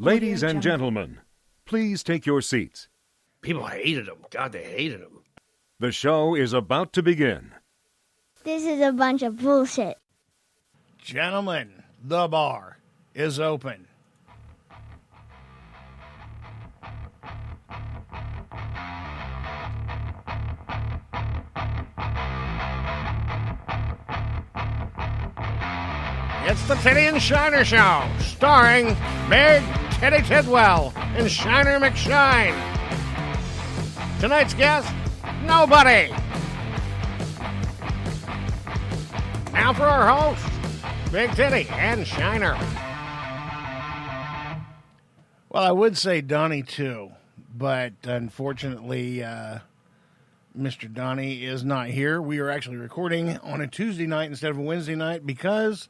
Ladies and gentlemen, please take your seats. People hated him. God, they hated him. The show is about to begin. This is a bunch of bullshit. Gentlemen, the bar is open. It's the Titty and Shiner Show, starring Big Titty Tidwell and Shiner McShine. Tonight's guest, nobody. Now for our hosts, Big Titty and Shiner. Well, I would say Donnie too, but unfortunately, Mr. Donnie is not here. We are actually recording on a Tuesday night instead of a Wednesday night because,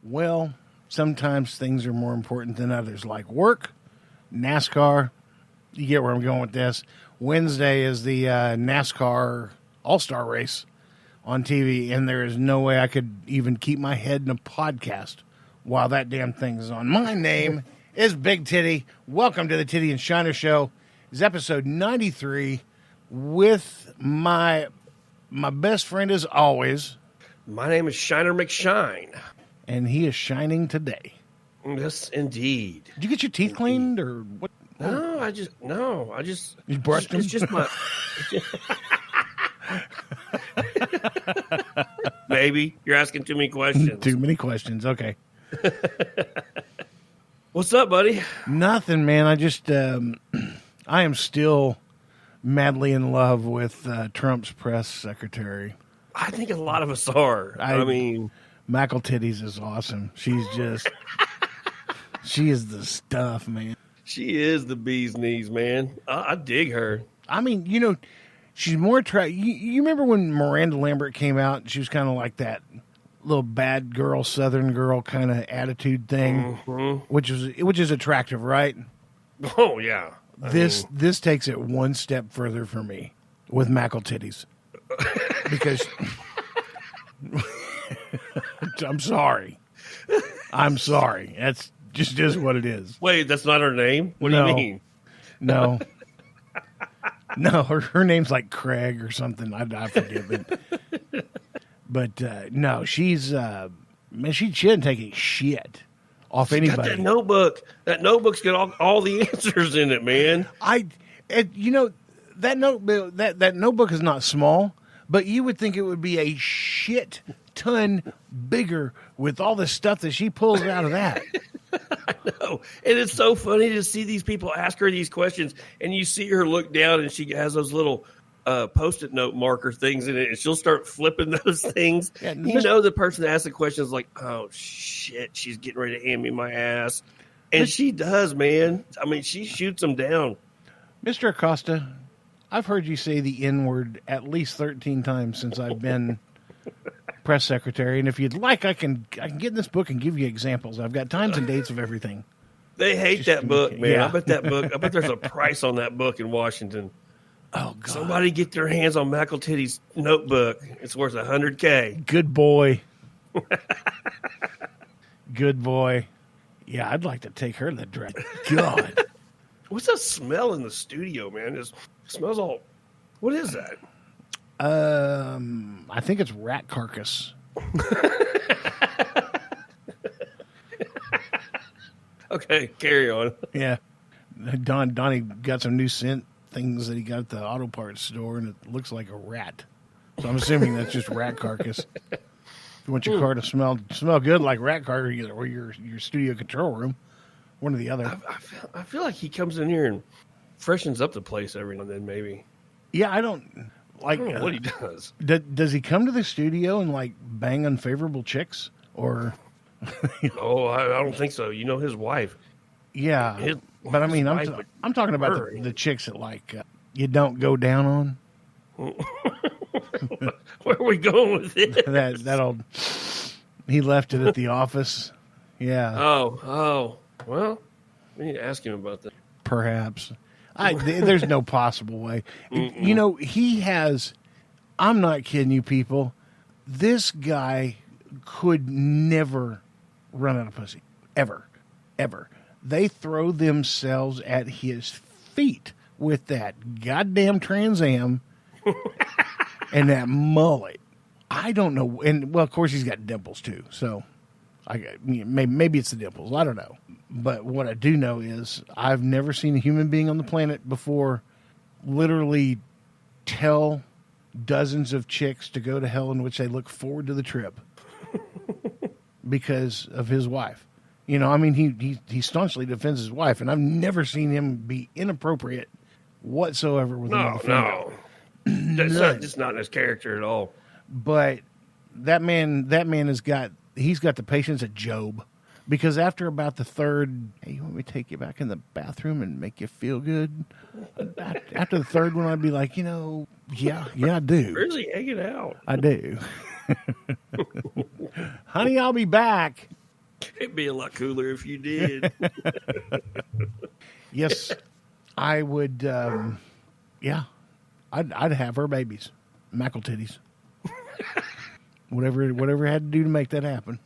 well, sometimes things are more important than others, like work, NASCAR. You get where I'm going with this. Wednesday is the NASCAR All-Star race on TV, and there is no way I could even keep my head in a podcast while that damn thing is on. My name is Big Titty. Welcome to the Titty and Shiner Show. It's episode 93 with my best friend as always. My name is Shiner McShine. And he is shining today. Yes, indeed. Did you get your teeth cleaned or what? No, I just You brushed them? It's just my Maybe. You're asking too many questions. Too many questions. Okay. What's up, buddy? Nothing, man. I just, I am still madly in love with Trump's press secretary. I think a lot of us are. I mean, Mackle Titties is awesome. She's just, she is the stuff, man. she is the bee's knees, man. I dig her. I mean, you know, she's more attractive. You remember when Miranda Lambert came out? She was kind of like that little bad girl, Southern girl kind of attitude thing, which is attractive, right? Oh yeah. This takes it one step further for me with Mackle Titties because I'm sorry. That's just what it is. Wait, that's not her name? What do you mean? No. No, her name's like Craig or something. I forget. But no, she's man. She didn't take a shit off anybody. Got that notebook. That notebook's got all the answers in it, man. You know, that notebook is not small, but you would think it would be a shit ton bigger with all the stuff that she pulls out of that. I know. And it's so funny to see these people ask her these questions, and you see her look down, and she has those little Post-it note marker things in it, and she'll start flipping those things. Yeah, you know, the person that asks the question is like, oh, shit, she's getting ready to hand me my ass. And she does, man. I mean, she shoots them down. Mr. Acosta, I've heard you say the N-word at least 13 times since I've been press secretary, and if you'd like, I can get in this book and give you examples. I've got times and dates of everything. They hate that book, man. Yeah. I bet there's a price on that book in Washington. Oh, God. Somebody get their hands on Mackle Titty's notebook. It's worth $100K. Good boy. Good boy. Yeah, I'd like to take her to the dress. God. What's that smell in the studio, man? It smells all... What is that? I think it's rat carcass. Okay, carry on. Yeah. Donnie got some new scent things that he got at the auto parts store, and it looks like a rat. So I'm assuming that's just rat carcass. If you want your car to smell good like rat carcass, or your studio control room, one or the other. I feel like he comes in here and freshens up the place every now and then, maybe. Yeah, I don't know what he does. Does he come to the studio and like bang unfavorable chicks, or? Oh, I don't think so. You know his wife. Yeah, but I mean, I'm talking about the chicks that like you don't go down on. Where are we going with this? that old. He left it at the office. Yeah. Oh. Well, we need to ask him about that. Perhaps. There's no possible way. You know, he has. I'm not kidding you, people. This guy could never run out of pussy. Ever. they throw themselves at his feet with that goddamn Trans Am and that mullet. I don't know. And, well, of course, he's got dimples, too. So maybe it's the dimples. I don't know. But what I do know is I've never seen a human being on the planet before literally tell dozens of chicks to go to hell, in which they look forward to the trip because of his wife. You know, I mean, he staunchly defends his wife, and I've never seen him be inappropriate whatsoever with another female. That's just not in his character at all. But that man he's got the patience of Job, because after about the third, hey, you want me to take you back in the bathroom and make you feel good? After the third one, I'd be like, yeah, I do. Where's he hanging out? I do. Honey, I'll be back. It'd be a lot cooler if you did. Yes, I would. Yeah, I'd have her babies, Mackle titties. Whatever it had to do to make that happen.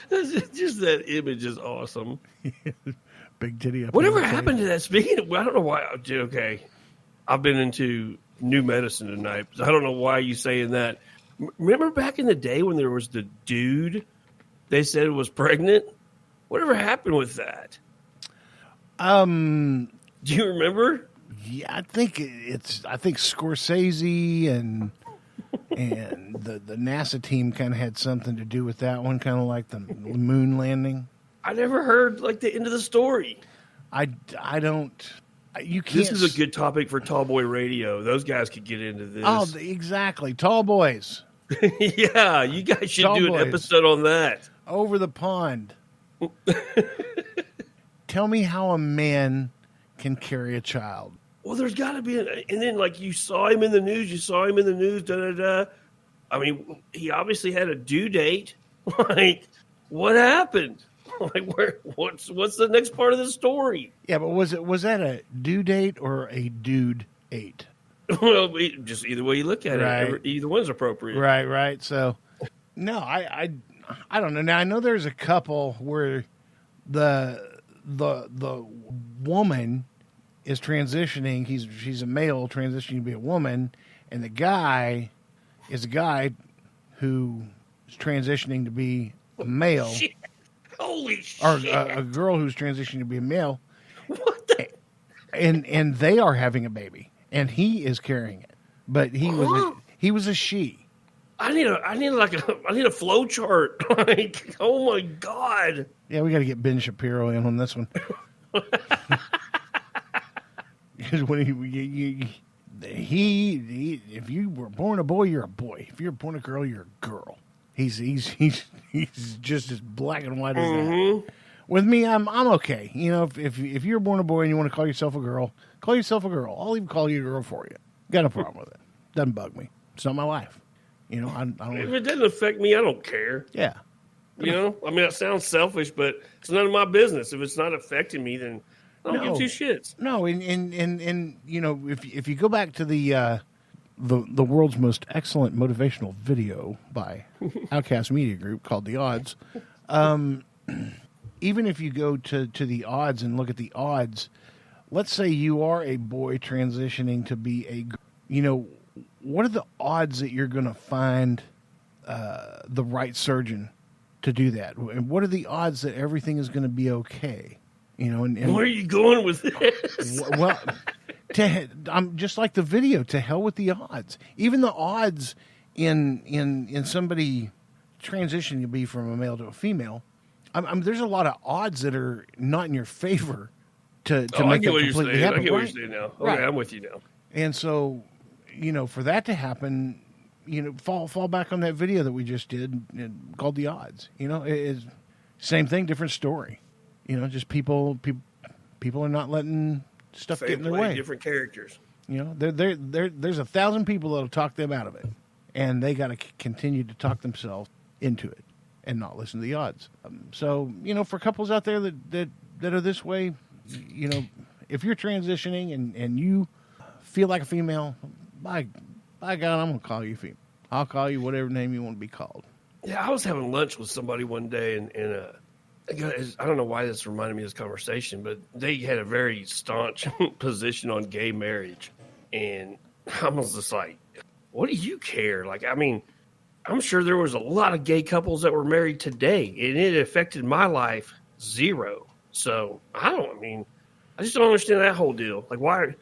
Just that image is awesome. Big titty up. Whatever happened to that? Speaking of, I don't know why. Okay, I've been into new medicine tonight. I don't know why you saying that. Remember back in the day when there was the dude they said was pregnant? Whatever happened with that? Do you remember? Yeah, I think Scorsese and the NASA team kind of had something to do with that one, kind of like the moon landing. I never heard like the end of the story. I don't. You can't. This is a good topic for Tall Boy Radio. Those guys could get into this. Oh, exactly. Tall boys. Yeah, you guys should Tall do boys. an episode on that. Over the pond. Tell me how a man can carry a child. Well, there's got to be, and then like you saw him in the news, da da da. I mean, he obviously had a due date. Like, what happened? Like, what's the next part of the story? Yeah, but was that a due date or a dude ate? Well, just either way you look at Right. it, either one's appropriate. Right. So, no, I don't know. Now I know there's a couple where the woman is transitioning. She's a male transitioning to be a woman, and the guy is a guy who is transitioning to be a male. Shit. Holy shit! Or a girl who's transitioning to be a male. What the? And they are having a baby, and he is carrying it, but he was a she. I need a flow chart. Like, oh my god! Yeah, we got to get Ben Shapiro in on this one. Because when he if you were born a boy, you're a boy. If you're born a girl, you're a girl. He's just as black and white as that. With me, I'm okay. You know, if you're born a boy and you want to call yourself a girl, call yourself a girl. I'll even call you a girl for you. Got no problem with it. Doesn't bug me. It's not my life. You know, I don't. If it doesn't affect me, I don't care. Yeah. You know, I mean, that sounds selfish, but it's none of my business. If it's not affecting me, then I don't give two shits. No, and you know, if you go back to the world's most excellent motivational video by Outcast Media Group called The Odds, even if you go to the odds and look at the odds, let's say you are a boy transitioning to be a, you know, what are the odds that you're going to find the right surgeon to do that? And what are the odds that everything is going to be okay? You know, and where are you going with this? Well, I'm just like the video. To hell with the odds. Even the odds in somebody transitioning to be from a male to a female. There's a lot of odds that are not in your favor to make that completely happen. I get what you're saying now. Okay, Right. I'm with you now. And so, you know, for that to happen, you know, fall back on that video that we just did called The Odds. You know, it's same thing, different story. You know, just people are not letting stuff get in their way. Different characters. You know, there's 1,000 people that'll talk them out of it, and they got to continue to talk themselves into it and not listen to the odds. So, you know, for couples out there that are this way, you know, if you're transitioning and you feel like a female, by God, I'm going to call you female. I'll call you whatever name you want to be called. Yeah, I was having lunch with somebody one day, and I don't know why this reminded me of this conversation, but they had a very staunch position on gay marriage. And I was just like, what do you care? Like, I mean, I'm sure there was a lot of gay couples that were married today, and it affected my life zero. So I just don't understand that whole deal. Like, why,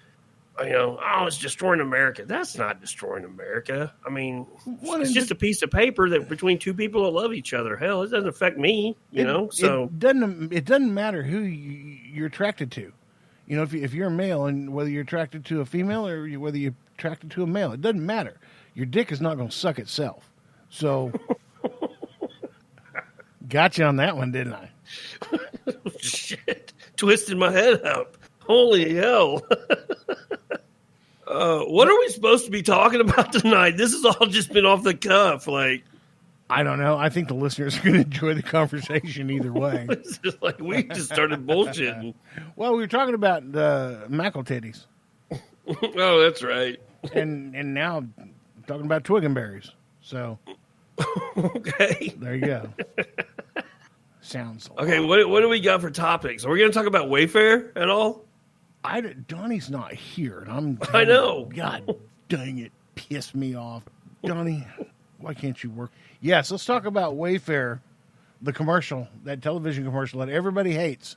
it's destroying America. That's not destroying America. I mean, it's just a piece of paper that between two people that love each other. Hell, it doesn't affect me, So it doesn't matter who you're attracted to. If you're a male, and whether you're attracted to a female or whether you're attracted to a male, it doesn't matter. Your dick is not going to suck itself. So, got you on that one, didn't I? Shit, twisted my head up. Holy hell. What are we supposed to be talking about tonight? This has all just been off the cuff. Like, I don't know. I think the listeners are going to enjoy the conversation either way. It's just like we just started bullshitting. Well, we were talking about the McEltitties. Oh, that's right. And now talking about Twiggenberries. So, okay. There you go. Sounds okay. What do we got for topics? Are we going to talk about Wayfair at all? Donnie's not here, and I know. God dang it, pissed me off, Donnie. Why can't you work? Yes, let's talk about Wayfair, the commercial, that television commercial that everybody hates,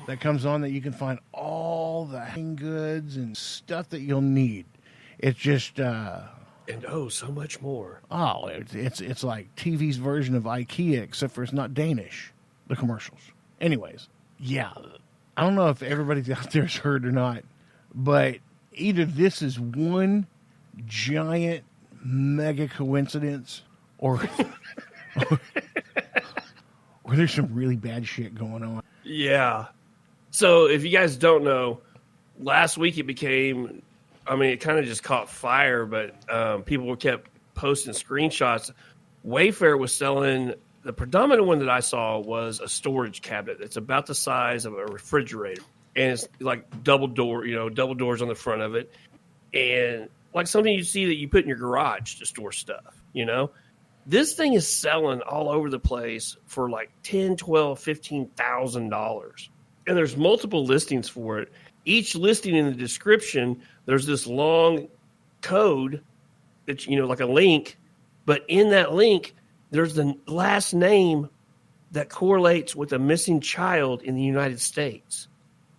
that comes on that you can find all the goods and stuff that you'll need. It's just and so much more. Oh, it's like TV's version of IKEA, except for it's not Danish. The commercials. Anyways, yeah, I don't know if everybody out there's heard or not, but either this is one giant mega coincidence, or there's some really bad shit going on. Yeah. So if you guys don't know, last week it became. It kind of just caught fire, but people kept posting screenshots. Wayfair was selling, the predominant one that I saw was a storage cabinet. It's about the size of a refrigerator. And it's like double doors on the front of it. And like something you see that you put in your garage to store stuff, This thing is selling all over the place for like $10,000, $12,000, $15,000. And there's multiple listings for it. Each listing in the description, there's this long code that, like a link, but in that link, there's the last name that correlates with a missing child in the United States.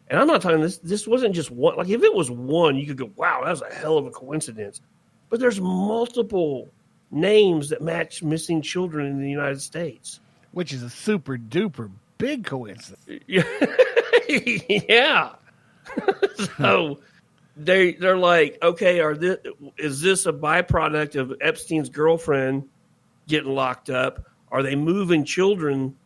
And I'm not talking this wasn't just one. Like if it was one, you could go, wow, that was a hell of a coincidence. But there's multiple names that match missing children in the United States. Which is a super duper big coincidence. Yeah. So they're like, okay, is this a byproduct of Epstein's girlfriend getting locked up? Are they moving children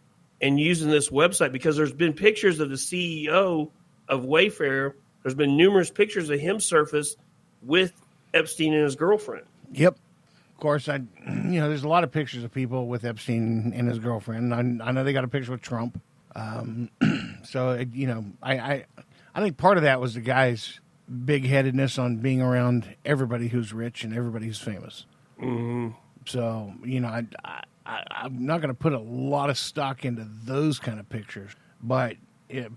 and using this website? Because there's been pictures of the CEO of Wayfair. There's been numerous pictures of him surface with Epstein and his girlfriend. Yep. Of course, there's a lot of pictures of people with Epstein and his girlfriend. I know they got a picture with Trump. So, I think part of that was the guy's big-headedness on being around everybody who's rich and everybody who's famous. Mm-hmm. So, I'm not going to put a lot of stock into those kind of pictures. But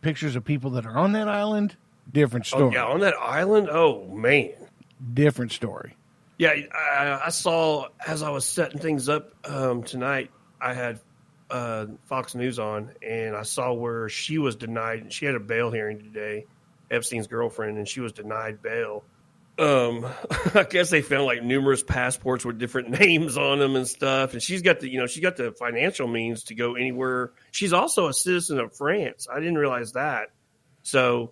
pictures of people that are on that island, different story. Oh, yeah, on that island? Oh, man. Different story. Yeah, I saw, as I was setting things up tonight, I had Fox News on, and I saw where she was denied. She had a bail hearing today, Epstein's girlfriend, and she was denied bail. I guess they found like numerous passports with different names on them and stuff. And she's got the financial means to go anywhere. She's also a citizen of France. I didn't realize that. So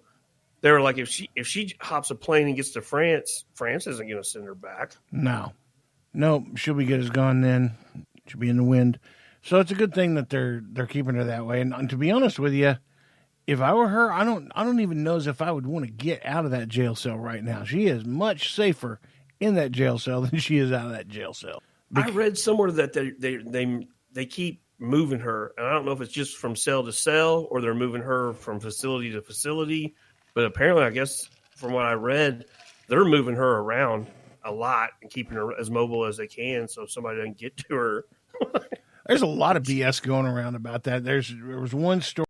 they were like, if she hops a plane and gets to France, France isn't going to send her back. No, she'll be good as gone then. She'll be in the wind. So it's a good thing that they're keeping her that way. And to be honest with you, if I were her, I don't even know as if I would want to get out of that jail cell right now. She is much safer in that jail cell than she is out of that jail cell. I read somewhere that they keep moving her, and I don't know if it's just from cell to cell or they're moving her from facility to facility. But apparently, I guess from what I read, they're moving her around a lot and keeping her as mobile as they can so somebody doesn't get to her. There's a lot of BS going around about that. There was one story